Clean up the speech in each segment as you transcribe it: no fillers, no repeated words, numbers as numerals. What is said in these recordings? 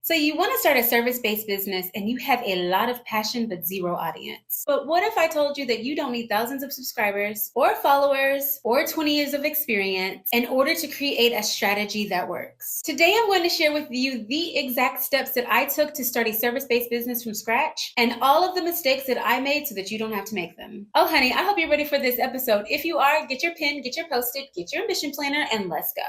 So you want to start a service-based business and you have a lot of passion but zero audience. But what if I told you that you don't need thousands of subscribers or followers or 20 years of experience in order to create a strategy that works? Today I'm going to share with you the exact steps that I took to start a service-based business from scratch and all of the mistakes that I made so that you don't have to make them. Oh honey, I hope you're ready for this episode. If you are, get your pen, get your Post-it, get your ambition planner, and let's go.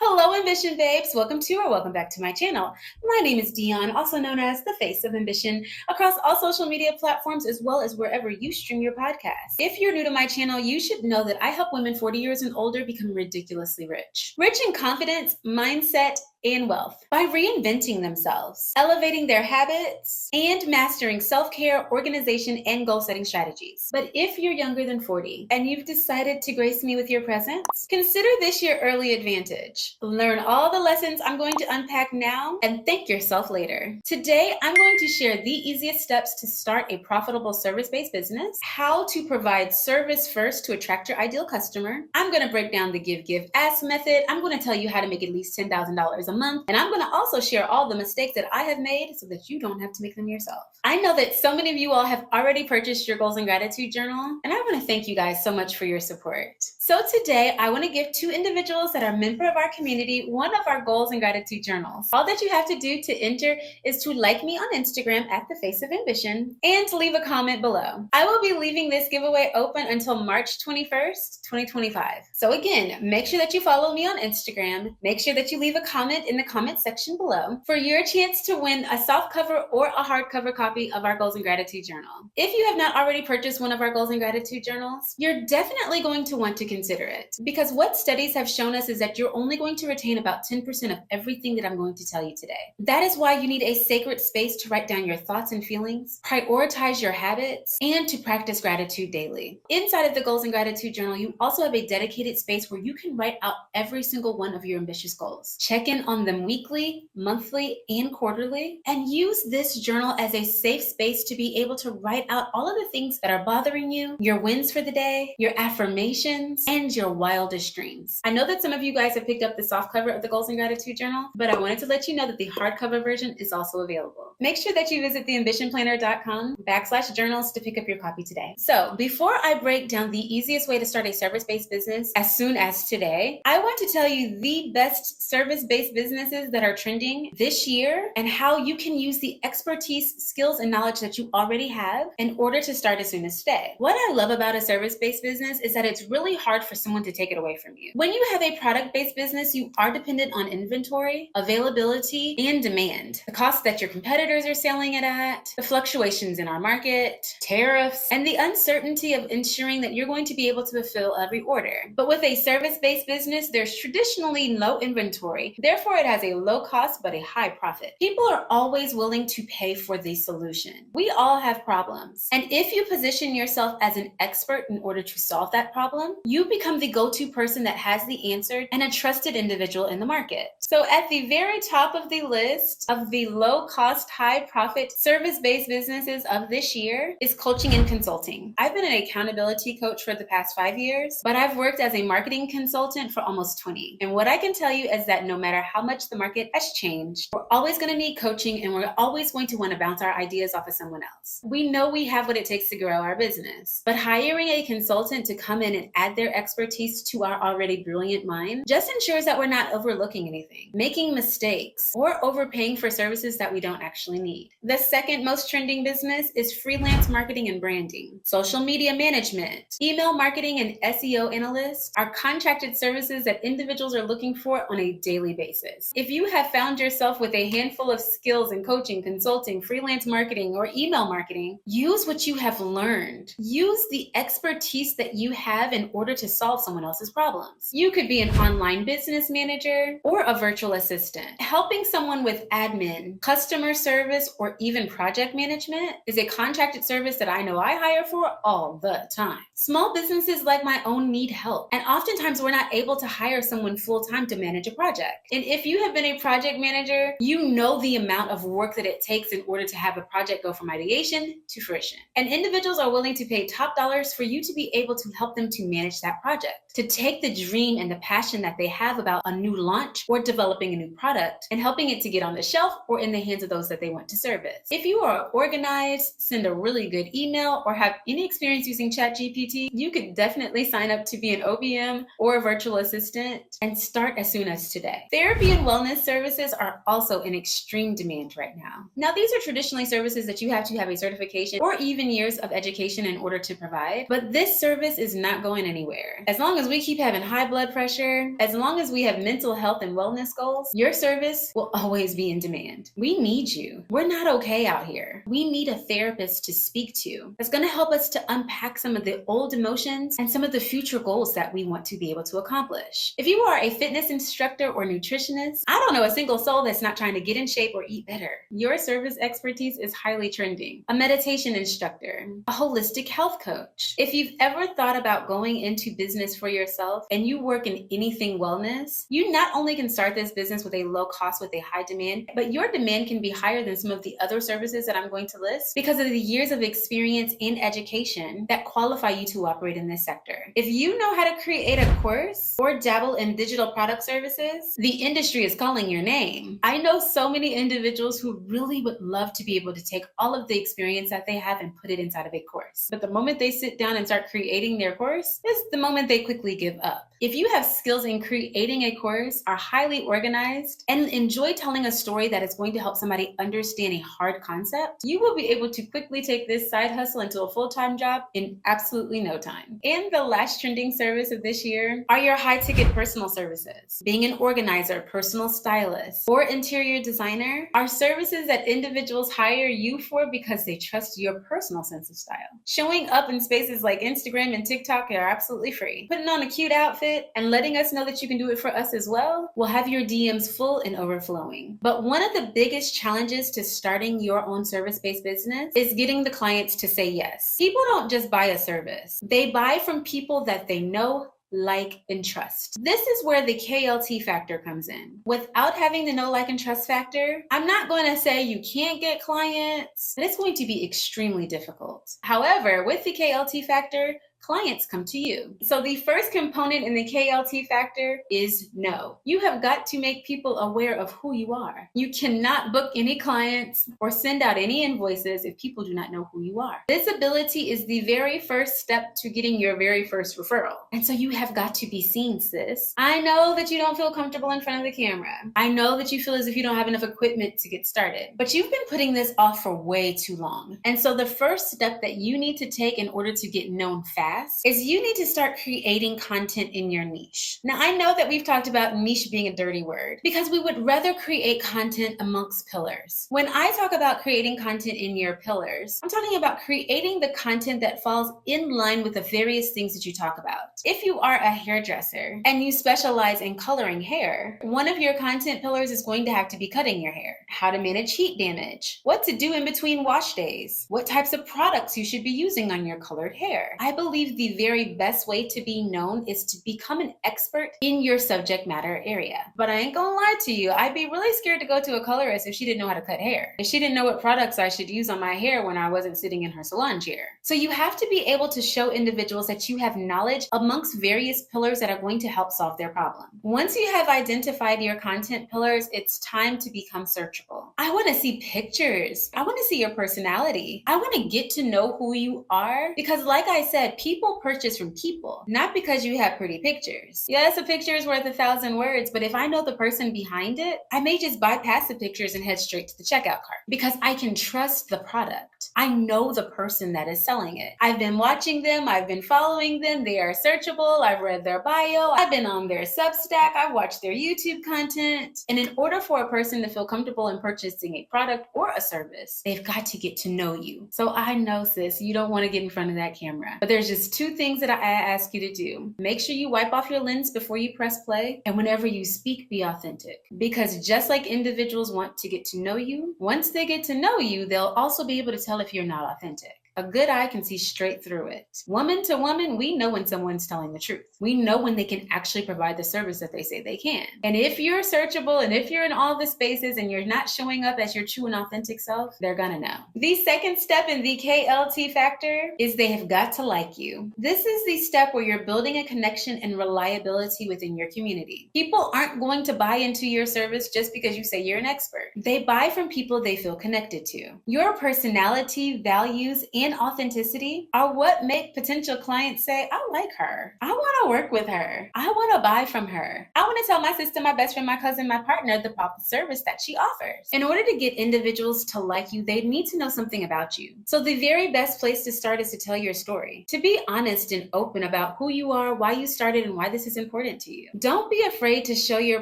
Hello, Ambition Babes. Welcome to or welcome back to my channel. My name is Dion, also known as the Face of Ambition, across all social media platforms as well as wherever you stream your podcast. If you're new to my channel, you should know that I help women 40 years and older become ridiculously rich. Rich in confidence, mindset, and wealth by reinventing themselves, elevating their habits, and mastering self-care, organization, and goal-setting strategies. But if you're younger than 40 and you've decided to grace me with your presence, consider this your early advantage. Learn all the lessons I'm going to unpack now and thank yourself later. Today, I'm going to share the easiest steps to start a profitable service-based business, how to provide service first to attract your ideal customer. I'm going to break down the give, ask method. I'm going to tell you how to make at least $10,000 a month. And I'm going to also share all the mistakes that I have made so that you don't have to make them yourself. I know that so many of you all have already purchased your Goals and Gratitude Journal, and I want to thank you guys so much for your support. So today, I want to give two individuals that are a member of our community one of our Goals and Gratitude Journals. All that you have to do to enter is to like me on Instagram at the Face of Ambition and to leave a comment below. I will be leaving this giveaway open until March 21st, 2025. So again, make sure that you follow me on Instagram. Make sure that you leave a comment in the comment section below for your chance to win a softcover or a hardcover copy of our Goals and Gratitude Journal. If you have not already purchased one of our Goals and Gratitude Journals, you're definitely going to want to consider it, because what studies have shown us is that you're only going to retain about 10% of everything that I'm going to tell you today. That is why you need a sacred space to write down your thoughts and feelings, prioritize your habits, and to practice gratitude daily. Inside of the Goals and Gratitude Journal, you also have a dedicated space where you can write out every single one of your ambitious goals. Check in on them weekly, monthly, and quarterly, and use this journal as a safe space to be able to write out all of the things that are bothering you, your wins for the day, your affirmations, and your wildest dreams. I know that some of you guys have picked up the soft cover of the Goals and Gratitude Journal, but I wanted to let you know that the hardcover version is also available. Make sure that you visit theambitionplanner.com/journals to pick up your copy today. So before I break down the easiest way to start a service-based business as soon as today, I want to tell you the best service-based businesses that are trending this year and how you can use the expertise, skills, and knowledge that you already have in order to start as soon as today. What I love about a service-based business is that it's really hard for someone to take it away from you. When you have a product-based business, you are dependent on inventory, availability, and demand. The cost that your competitors are selling it at, the fluctuations in our market, tariffs, and the uncertainty of ensuring that you're going to be able to fulfill every order. But with a service-based business, there's traditionally low inventory. Therefore, it has a low cost but a high profit. People are always willing to pay for the solution. We all have problems. And if you position yourself as an expert in order to solve that problem, you become the go-to person that has the answer and a trusted individual in the market. So at the very top of the list of the low-cost, high-profit service-based businesses of this year is coaching and consulting. I've been an accountability coach for the past 5 years, but I've worked as a marketing consultant for almost 20. And what I can tell you is that no matter how much the market has changed, we're always going to need coaching, and we're always going to want to bounce our ideas off of someone else. We know we have what it takes to grow our business, but hiring a consultant to come in and add their expertise to our already brilliant mind just ensures that we're not overlooking anything, making mistakes, or overpaying for services that we don't actually need. The second most trending business is freelance marketing and branding. Social media management, email marketing, and SEO analysts are contracted services that individuals are looking for on a daily basis. If you have found yourself with a handful of skills in coaching, consulting, freelance marketing, or email marketing, use what you have learned. Use the expertise that you have in order to solve someone else's problems. You could be an online business manager or a virtual virtual assistant. Helping someone with admin, customer service, or even project management is a contracted service that I know I hire for all the time. Small businesses like my own need help, and oftentimes we're not able to hire someone full-time to manage a project. And if you have been a project manager, you know the amount of work that it takes in order to have a project go from ideation to fruition. And individuals are willing to pay top dollars for you to be able to help them to manage that project, to take the dream and the passion that they have about a new launch or developing a new product and helping it to get on the shelf or in the hands of those that they want to service. If you are organized, send a really good email, or have any experience using ChatGPT, you could definitely sign up to be an OBM or a virtual assistant and start as soon as today. Therapy and wellness services are also in extreme demand right now. Now, these are traditionally services that you have to have a certification or even years of education in order to provide, but this service is not going anywhere. As long as we keep having high blood pressure, as long as we have mental health and wellness goals, your service will always be in demand. We need you. We're not okay out here. We need a therapist to speak to that's going to help us to unpack some of the old emotions and some of the future goals that we want to be able to accomplish. If you are a fitness instructor or nutritionist, I don't know a single soul that's not trying to get in shape or eat better. Your service expertise is highly trending. A meditation instructor, a holistic health coach. If you've ever thought about going into business for yourself and you work in anything wellness, you not only can start this business with a low cost with a high demand, but your demand can be higher than some of the other services that I'm going to list because of the years of experience and education that qualify you to operate in this sector. If you know how to create a course or dabble in digital product services, the industry is calling your name. I know so many individuals who really would love to be able to take all of the experience that they have and put it inside of a course. But the moment they sit down and start creating their course is the moment they quickly give up. If you have skills in creating a course, are highly organized, and enjoy telling a story that is going to help somebody understand a hard concept, you will be able to quickly take this side hustle into a full-time job in absolutely no time. And the last trending service of this year are your high-ticket personal services. Being an organizer, personal stylist, or interior designer are services that individuals hire you for because they trust your personal sense of style. Showing up in spaces like Instagram and TikTok are absolutely free. Putting on a cute outfit and letting us know that you can do it for us as well will have your DMs full and overflowing. But one of the biggest challenges to starting your own service-based business is getting the clients to say yes. People don't just buy a service. They buy from people that they know, like, and trust. This is where the KLT factor comes in. Without having the know, like, and trust factor, I'm not going to say you can't get clients, but it's going to be extremely difficult. However, with the KLT factor, clients come to you. So the first component in the KLT factor is know. You have got to make people aware of who you are. You cannot book any clients or send out any invoices if people do not know who you are. Visibility is the very first step to getting your very first referral. And so you have got to be seen, sis. I know that you don't feel comfortable in front of the camera. I know that you feel as if you don't have enough equipment to get started, but you've been putting this off for way too long. And so the first step that you need to take in order to get known fast is you need to start creating content in your niche. Now, I know that we've talked about niche being a dirty word because we would rather create content amongst pillars. When I talk about creating content in your pillars, I'm talking about creating the content that falls in line with the various things that you talk about. If you are a hairdresser and you specialize in coloring hair, one of your content pillars is going to have to be cutting your hair, how to manage heat damage, what to do in between wash days, what types of products you should be using on your colored hair. I believe the very best way to be known is to become an expert in your subject matter area. But I ain't gonna lie to you, I'd be really scared to go to a colorist if she didn't know how to cut hair, if she didn't know what products I should use on my hair when I wasn't sitting in her salon chair. So you have to be able to show individuals that you have knowledge amongst various pillars that are going to help solve their problem. Once you have identified your content pillars, it's time to become searchable. I want to see pictures. I want to see your personality. I want to get to know who you are because, like I said, people purchase from people, not because you have pretty pictures. Yes, a picture is worth 1,000 words, but if I know the person behind it, I may just bypass the pictures and head straight to the checkout cart because I can trust the product. I know the person that is selling it. I've been watching them. I've been following them. They are searchable. I've read their bio. I've been on their Substack. I've watched their YouTube content. And in order for a person to feel comfortable in purchasing a product or a service, they've got to get to know you. So I know, sis, you don't want to get in front of that camera, but there's just just 2 things that I ask you to do. Make sure you wipe off your lens before you press play, and whenever you speak, be authentic. Because just like individuals want to get to know you, once they get to know you, they'll also be able to tell if you're not authentic. A good eye can see straight through it. Woman to woman, we know when someone's telling the truth. We know when they can actually provide the service that they say they can. And if you're searchable and if you're in all the spaces and you're not showing up as your true and authentic self, they're gonna know. The second step in the KLT factor is they have got to like you. This is the step where you're building a connection and reliability within your community. People aren't going to buy into your service just because you say you're an expert. They buy from people they feel connected to. Your personality, values, and authenticity are what make potential clients say, I like her. I want to work with her. I want to buy from her. I want to tell my sister, my best friend, my cousin, my partner about the service that she offers. In order to get individuals to like you, they need to know something about you. So the very best place to start is to tell your story. To be honest and open about who you are, why you started, and why this is important to you. Don't be afraid to show your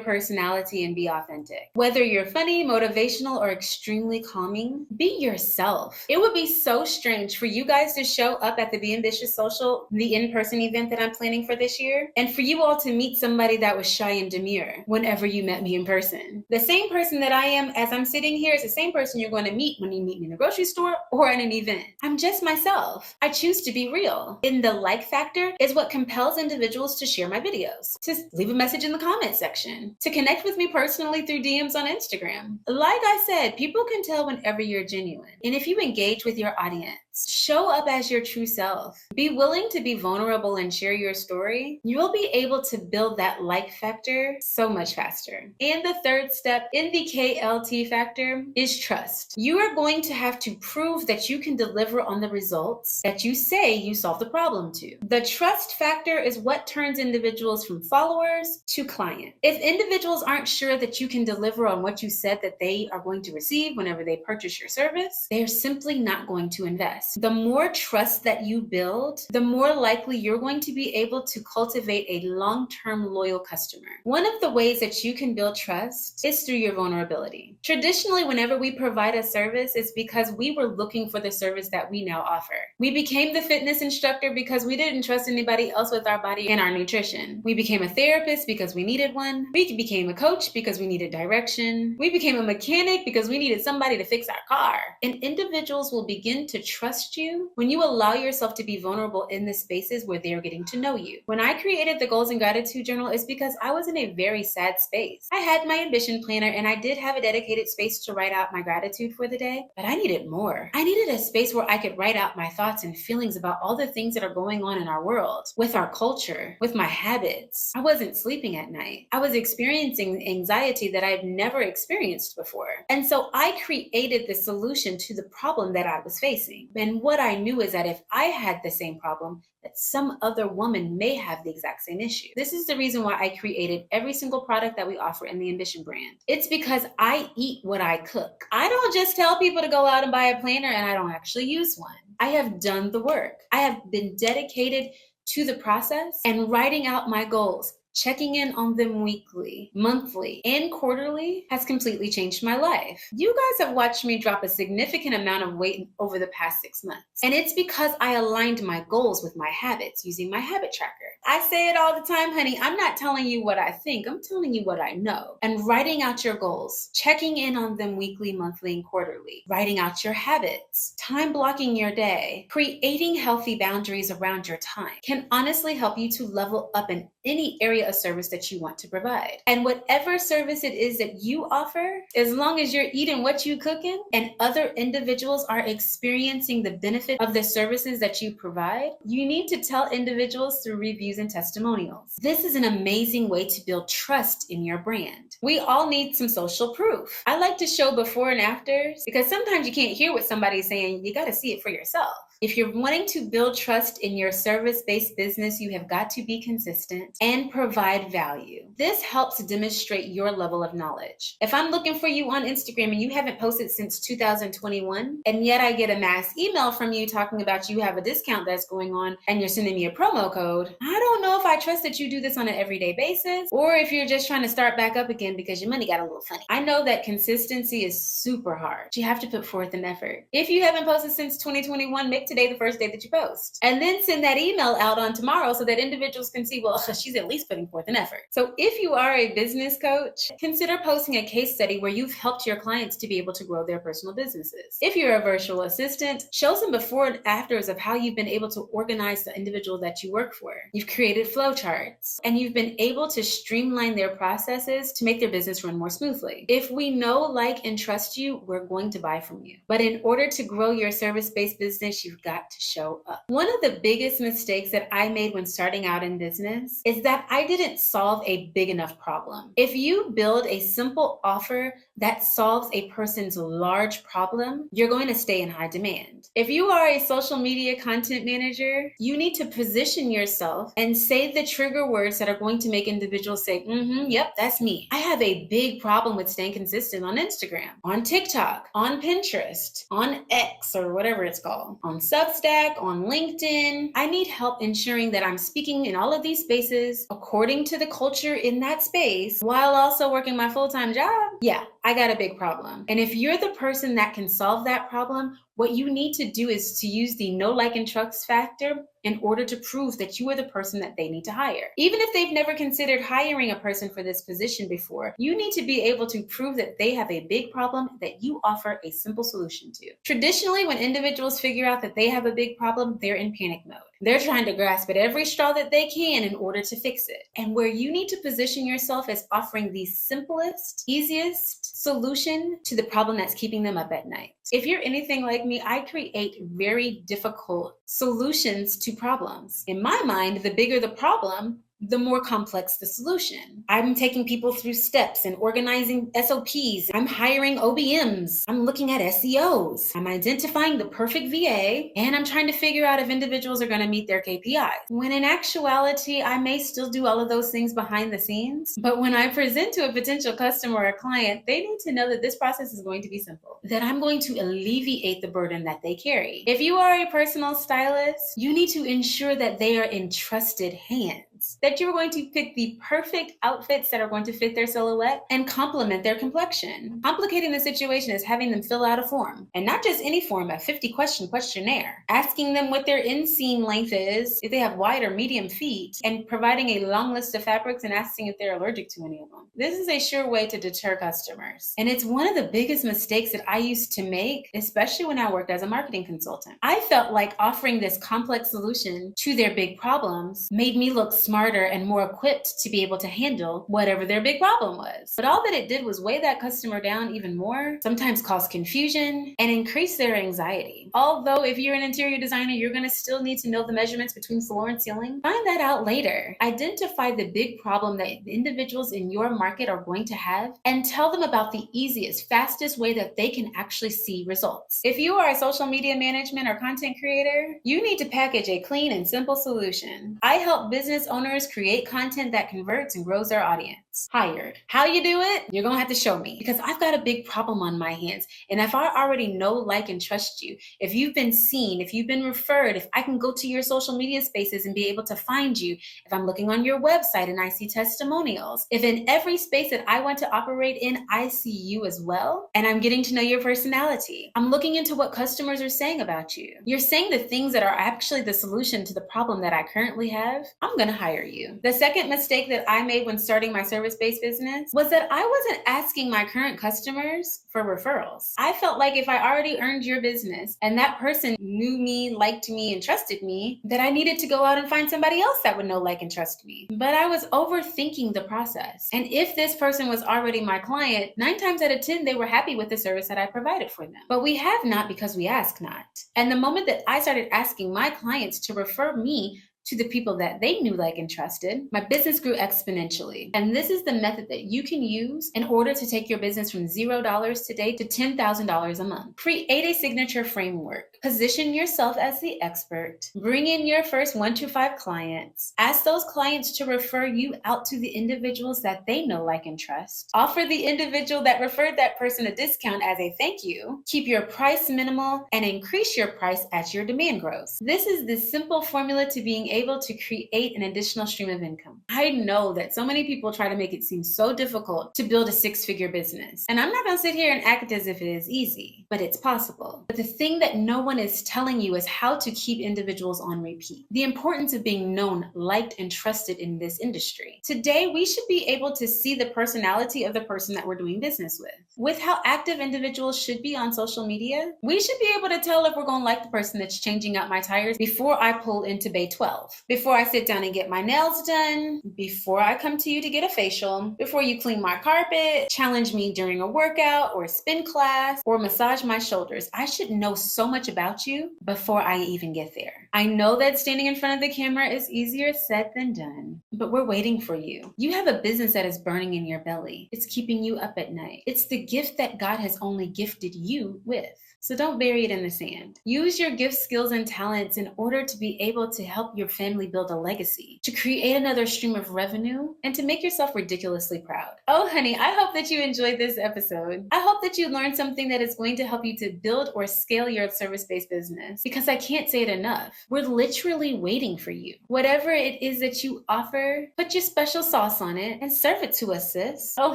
personality and be authentic. Whether you're funny, motivational, or extremely calming, be yourself. It would be so strange for you guys to show up at the Be Ambitious Social, the in-person event that I'm planning for this year, and for you all to meet somebody that was shy and demure whenever you met me in person. The same person that I am as I'm sitting here is the same person you're going to meet when you meet me in the grocery store or at an event. I'm just myself. I choose to be real. And the like factor is what compels individuals to share my videos, to leave a message in the comment section, to connect with me personally through DMs on Instagram. Like I said, people can tell whenever you're genuine. And if you engage with your audience, show up as your true self. Be willing to be vulnerable and share your story. You'll be able to build that like factor so much faster. And the third step in the KLT factor is trust. You are going to have to prove that you can deliver on the results that you say you solve the problem to. The trust factor is what turns individuals from followers to client. If individuals aren't sure that you can deliver on what you said that they are going to receive whenever they purchase your service, they are simply not going to invest. The more trust that you build, the more likely you're going to be able to cultivate a long-term loyal customer. One of the ways that you can build trust is through your vulnerability. Traditionally, whenever we provide a service, it's because we were looking for the service that we now offer. We became the fitness instructor because we didn't trust anybody else with our body and our nutrition. We became a therapist because we needed one. We became a coach because we needed direction. We became a mechanic because we needed somebody to fix our car. And individuals will begin to trust you when you allow yourself to be vulnerable in the spaces where they are getting to know you. When I created the Goals and Gratitude Journal, it's because I was in a very sad space. I had my ambition planner and I did have a dedicated space to write out my gratitude for the day, but I needed more. I needed a space where I could write out my thoughts and feelings about all the things that are going on in our world, with our culture, with my habits. I wasn't sleeping at night. I was experiencing anxiety that I've never experienced before. And so I created the solution to the problem that I was facing. And what I knew is that if I had the same problem, that some other woman may have the exact same issue. This is the reason why I created every single product that we offer in the Ambition brand. It's because I eat what I cook. I don't just tell people to go out and buy a planner and I don't actually use one. I have done the work. I have been dedicated to the process and writing out my goals. Checking in on them weekly, monthly, and quarterly has completely changed my life. You guys have watched me drop a significant amount of weight over the past 6 months. And it's because I aligned my goals with my habits using my habit tracker. I say it all the time, honey, I'm not telling you what I think, I'm telling you what I know. And writing out your goals, checking in on them weekly, monthly, and quarterly, writing out your habits, time blocking your day, creating healthy boundaries around your time can honestly help you to level up in any area of service that you want to provide. And whatever service it is that you offer, as long as you're eating what you cooking and other individuals are experiencing the benefit of the services that you provide, you need to tell individuals through reviews and testimonials. This is an amazing way to build trust in your brand. We all need some social proof. I like to show before and afters because sometimes you can't hear what somebody's saying. You got to see it for yourself. If you're wanting to build trust in your service-based business, you have got to be consistent and provide value. This helps demonstrate your level of knowledge. If I'm looking for you on Instagram and you haven't posted since 2021, and yet I get a mass email from you talking about you have a discount that's going on and you're sending me a promo code, I don't know if I trust that you do this on an everyday basis or if you're just trying to start back up again because your money got a little funny. I know that consistency is super hard. You have to put forth an effort. If you haven't posted since 2021, make today the first day that you post. And then send that email out on tomorrow so that individuals can see, well, she's at least putting forth an effort. So if you are a business coach, consider posting a case study where you've helped your clients to be able to grow their personal businesses. If you're a virtual assistant, show some before and afters of how you've been able to organize the individual that you work for. You've created flowcharts, and you've been able to streamline their processes to make their business run more smoothly. If we know, like, and trust you, we're going to buy from you. But in order to grow your service-based business, you've got to show up. One of the biggest mistakes that I made when starting out in business is that I didn't solve a big enough problem. If you build a simple offer that solves a person's large problem, you're going to stay in high demand. If you are a social media content manager, you need to position yourself and say the trigger words that are going to make individuals say, yep, that's me. I have a big problem with staying consistent on Instagram, on TikTok, on Pinterest, on X or whatever it's called, on Substack, on LinkedIn. I need help ensuring that I'm speaking in all of these spaces according to the culture in that space while also working my full-time job. Yeah, I got a big problem. And if you're the person that can solve that problem, what you need to do is to use the know, like, and trust factor in order to prove that you are the person that they need to hire. Even if they've never considered hiring a person for this position before, you need to be able to prove that they have a big problem that you offer a simple solution to. Traditionally, when individuals figure out that they have a big problem, they're in panic mode. They're trying to grasp at every straw that they can in order to fix it. And where you need to position yourself as offering the simplest, easiest solution to the problem that's keeping them up at night. If you're anything like me, I create very difficult solutions to problems. In my mind, the bigger the problem, the more complex the solution. I'm taking people through steps and organizing SOPs. I'm hiring OBMs. I'm looking at SEOs. I'm identifying the perfect VA, and I'm trying to figure out if individuals are going to meet their KPIs. When in actuality, I may still do all of those things behind the scenes, but when I present to a potential customer or client, they need to know that this process is going to be simple, that I'm going to alleviate the burden that they carry. If you are a personal stylist, you need to ensure that they are in trusted hands, that you're going to pick the perfect outfits that are going to fit their silhouette and complement their complexion. Complicating the situation is having them fill out a form, and not just any form, a 50-question questionnaire, asking them what their inseam length is, if they have wide or medium feet, and providing a long list of fabrics and asking if they're allergic to any of them. This is a sure way to deter customers, and it's one of the biggest mistakes that I used to make, especially when I worked as a marketing consultant. I felt like offering this complex solution to their big problems made me look smarter and more equipped to be able to handle whatever their big problem was. But all that it did was weigh that customer down even more, sometimes cause confusion, and increase their anxiety. Although if you're an interior designer, you're going to still need to know the measurements between floor and ceiling. Find that out later. Identify the big problem that the individuals in your market are going to have and tell them about the easiest, fastest way that they can actually see results. If you are a social media management or content creator, you need to package a clean and simple solution. I help business owners create content that converts and grows their audience. Hired. How you do it? You're going to have to show me, because I've got a big problem on my hands. And if I already know, like, and trust you, if you've been seen, if you've been referred, if I can go to your social media spaces and be able to find you, if I'm looking on your website and I see testimonials, if in every space that I want to operate in, I see you as well, and I'm getting to know your personality, I'm looking into what customers are saying about you, you're saying the things that are actually the solution to the problem that I currently have, I'm going to hire you. The second mistake that I made when starting my service-based business was that I wasn't asking my current customers for referrals. I felt like if I already earned your business and that person knew me, liked me, and trusted me, that I needed to go out and find somebody else that would know, like, and trust me. But I was overthinking the process. And if this person was already my client, 9 times out of 10, they were happy with the service that I provided for them. But we have not because we ask not. And the moment that I started asking my clients to refer me to the people that they knew, like, and trusted, my business grew exponentially. And this is the method that you can use in order to take your business from $0 today to $10,000 a month. Create a signature framework. Position yourself as the expert. Bring in your first 1 to 5 clients. Ask those clients to refer you out to the individuals that they know, like, and trust. Offer the individual that referred that person a discount as a thank you. Keep your price minimal and increase your price as your demand grows. This is the simple formula to being able to create an additional stream of income. I know that so many people try to make it seem so difficult to build a six-figure business. And I'm not going to sit here and act as if it is easy, but it's possible. But the thing that no one is telling you is how to keep individuals on repeat. The importance of being known, liked, and trusted in this industry. Today, we should be able to see the personality of the person that we're doing business with. With how active individuals should be on social media, we should be able to tell if we're going to like the person that's changing out my tires before I pull into Bay 12, before I sit down and get my nails done, before I come to you to get a facial, before you clean my carpet, challenge me during a workout or a spin class, or massage my shoulders. I should know so much about you before I even get there. I know that standing in front of the camera is easier said than done, but we're waiting for you. You have a business that is burning in your belly. It's keeping you up at night. It's the gift that God has only gifted you with. So don't bury it in the sand. Use your gifts, skills, and talents in order to be able to help your family build a legacy, to create another stream of revenue, and to make yourself ridiculously proud. Oh, honey, I hope that you enjoyed this episode. I hope that you learned something that is going to help you to build or scale your service-based business, because I can't say it enough. We're literally waiting for you. Whatever it is that you offer, put your special sauce on it and serve it to us, sis. Oh,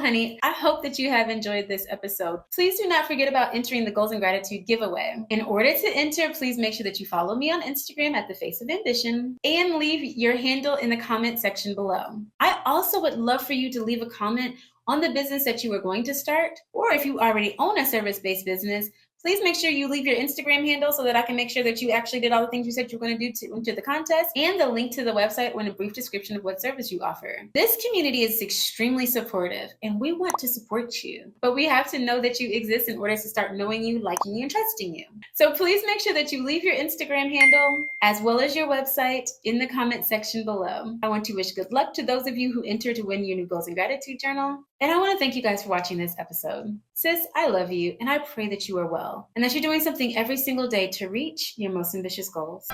honey, I hope that you have enjoyed this episode. Please do not forget about entering the Goals and Gratitude giveaway. In order to enter, please make sure that you follow me on Instagram at The Face of Ambition and leave your handle in the comment section below. I also would love for you to leave a comment on the business that you are going to start, or if you already own a service-based business, please make sure you leave your Instagram handle so that I can make sure that you actually did all the things you said you were going to do to enter the contest, and the link to the website and a brief description of what service you offer. This community is extremely supportive, and we want to support you. But we have to know that you exist in order to start knowing you, liking you, and trusting you. So please make sure that you leave your Instagram handle as well as your website in the comment section below. I want to wish good luck to those of you who enter to win your new Goals and Gratitude Journal. And I want to thank you guys for watching this episode. Sis, I love you, and I pray that you are well, and that you're doing something every single day to reach your most ambitious goals.